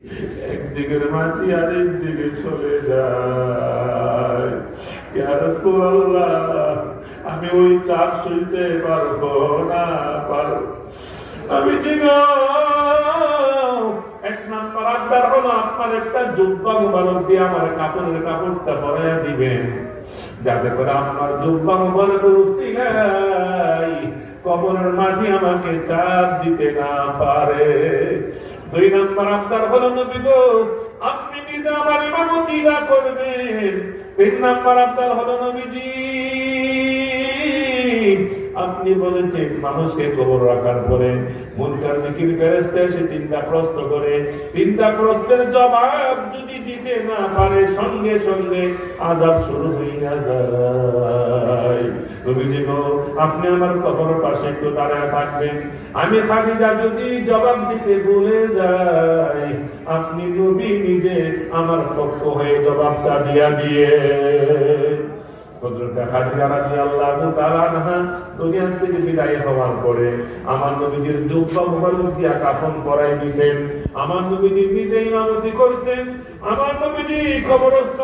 একদিকের মাটি আরেক দিকে চলে যায়। ইয়া রাসূলুল্লাহ, আমি ওই চাপ সইতে পারবো না, আমি ঠিক এক নাম্বার আবদার হলো আপনার একটা জুব্বা মুবারক দিয়ে আমার কাপড়টা পরাইয়া দিবেন, যাতে করে আপনার জুব্বা মুবারকের উসিলায় কবরের মাঝে আমাকে চাপ দিতে না পারে। দুই নাম্বার আবদার হলো নবী গো, আপনি নিজে আমার ইমামতি না করবেন। তিন নাম্বার আবদার হলো নবীজি, আপনি বলেছেন মানুষকে কবর রাখার পরে মুনকার নাকির ফেরেশতা এসে তিনটা প্রশ্ন করে, তিনটা প্রশ্নের জবাব যদি দিতে না পারে সঙ্গে সঙ্গে আযাব শুরু হইয়া যায়। নবীজি গো, আপনি আমার কবরের পাশে একটু দাঁড়ায় থাকবেন। আমি খাদিজা যদি জবাব দিতে ভুলে যাই, আপনি নবী নিজে আমার পক্ষ হয়ে জবাবটা দিয়ে হযরত খাদিজা রাদিয়াল্লাহু তাআলা আনহা দুনিয়া থেকে বিদায় হওয়ার পরে আমার নবীজির জুব্বা মুবারক দিয়া কাফন পরাই দিয়েছেন, আমার নবীজি নিজে ইমামতি করছেন, আমার নবীজি কবরস্থ